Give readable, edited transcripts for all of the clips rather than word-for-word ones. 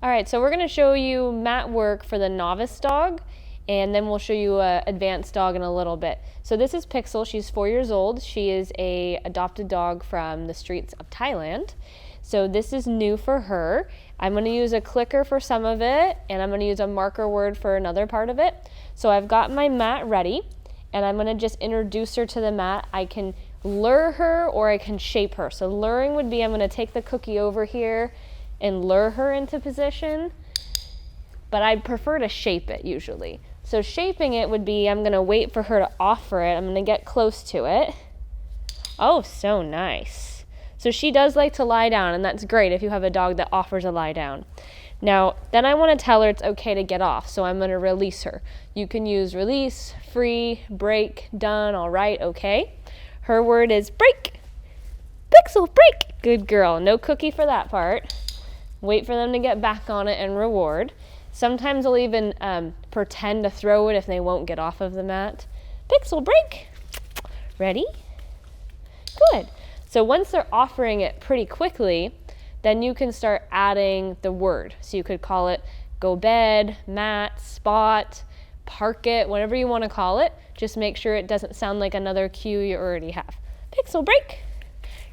All right, so we're gonna show you mat work for the novice dog, and then we'll show you an advanced dog in a little bit. So this is Pixel. She's 4 years old. She is a adopted dog from the streets of Thailand. So this is new for her. I'm gonna use a clicker for some of it, and I'm gonna use a marker word for another part of it. So I've got my mat ready, and I'm gonna just introduce her to the mat. I can lure her or I can shape her. So luring would be, I'm gonna take the cookie over here and lure her into position, but I'd prefer to shape it usually. So shaping it would be, I'm gonna wait for her to offer it. I'm gonna get close to it. Oh, so nice. So she does like to lie down, and that's great if you have a dog that offers a lie down. Now, then I wanna tell her it's okay to get off, so I'm gonna release her. You can use release, free, break, done, all right, okay. Her word is break. Pixel, break. Good girl, no cookie for that part. Wait for them to get back on it and reward. Sometimes I'll even pretend to throw it if they won't get off of the mat. Pixel, break. Ready? Good. So once they're offering it pretty quickly, then you can start adding the word. So you could call it go bed, mat, spot, park it, whatever you want to call it. Just make sure it doesn't sound like another cue you already have. Pixel, break.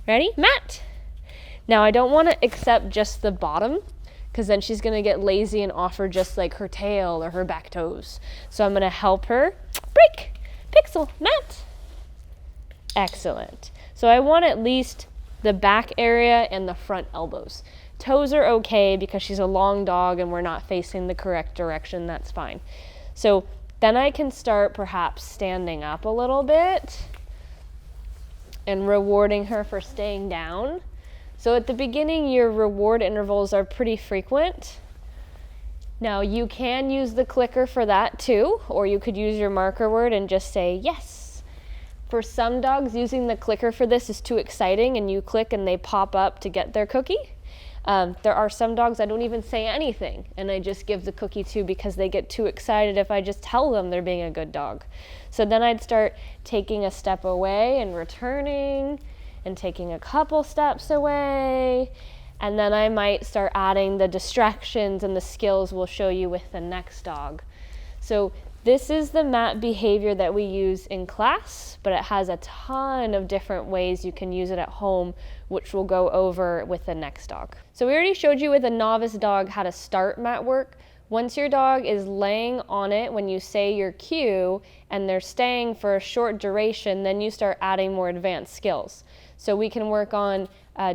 Ready? Mat. Now I don't want to accept just the bottom, because then she's going to get lazy and offer just like her tail or her back toes. So I'm going to help her. Break. Pixel, mat. Excellent. So I want at least the back area and the front elbows. Toes are okay because she's a long dog and we're not facing the correct direction. That's fine. So then I can start perhaps standing up a little bit and rewarding her for staying down. So at the beginning, your reward intervals are pretty frequent. Now you can use the clicker for that too, or you could use your marker word and just say yes. For some dogs, using the clicker for this is too exciting and you click and they pop up to get their cookie. There are some dogs I don't even say anything and I just give the cookie to because they get too excited if I just tell them they're being a good dog. So then I'd start taking a step away and returning, and taking a couple steps away, and then I might start adding the distractions and the skills we'll show you with the next dog. So this is the mat behavior that we use in class, but it has a ton of different ways you can use it at home, which we'll go over with the next dog. So we already showed you with a novice dog how to start mat work. Once your dog is laying on it when you say your cue and they're staying for a short duration, then you start adding more advanced skills. So we can work on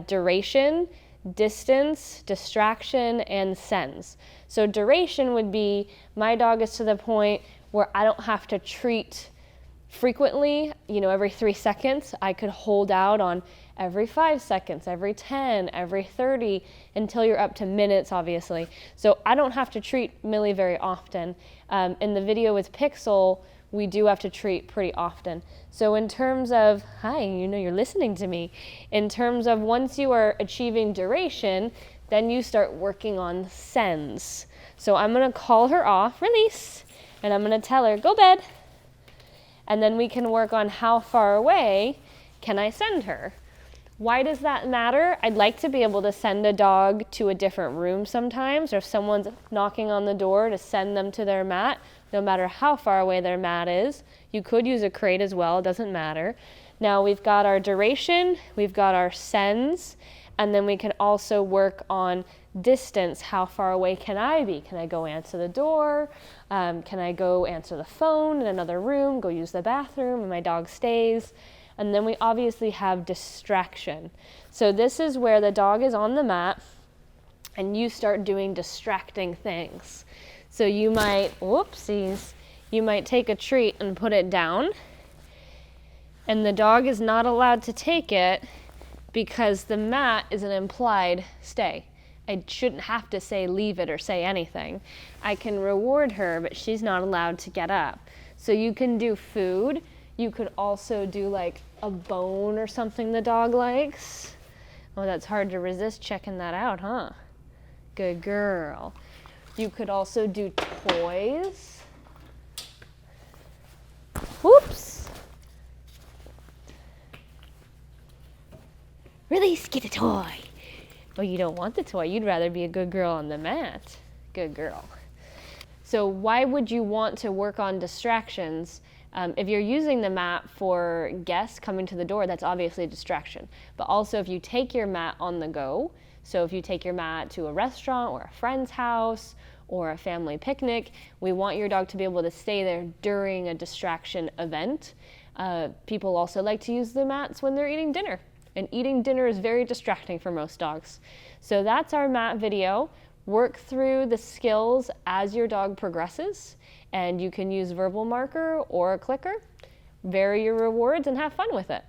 duration, distance, distraction, and sends. So duration would be, my dog is to the point where I don't have to treat frequently, every 3 seconds. I could hold out on every 5 seconds, every 10, every 30, until you're up to minutes, obviously. So I don't have to treat Millie very often. In the video with Pixel, we do have to treat pretty often. So in terms of, hi, you're listening to me. In terms of once you are achieving duration, then you start working on sends. So I'm gonna call her off, release, and I'm gonna tell her, go bed. And then we can work on how far away can I send her. Why does that matter? I'd like to be able to send a dog to a different room sometimes, or if someone's knocking on the door, to send them to their mat, no matter how far away their mat is. You could use a crate as well, it doesn't matter. Now we've got our duration, we've got our sends, and then we can also work on distance. How far away can I be? Can I go answer the door? Can I go answer the phone in another room, go use the bathroom, and my dog stays? And then we obviously have distraction. So this is where the dog is on the mat and you start doing distracting things. So you might, you might take a treat and put it down, and the dog is not allowed to take it because the mat is an implied stay. I shouldn't have to say leave it or say anything. I can reward her, but she's not allowed to get up. So you can do food. You could also do like a bone or something the dog likes. Oh, that's hard to resist checking that out, huh? Good girl. You could also do toys. Whoops. Release, get a toy. Oh, you don't want the toy. You'd rather be a good girl on the mat. Good girl. So why would you want to work on distractions? If you're using the mat for guests coming to the door, that's obviously a distraction. But also if you take your mat on the go, so if you take your mat to a restaurant or a friend's house or a family picnic, we want your dog to be able to stay there during a distraction event. People also like to use the mats when they're eating dinner. And eating dinner is very distracting for most dogs. So that's our mat video. Work through the skills as your dog progresses, and you can use verbal marker or a clicker. Vary your rewards and have fun with it.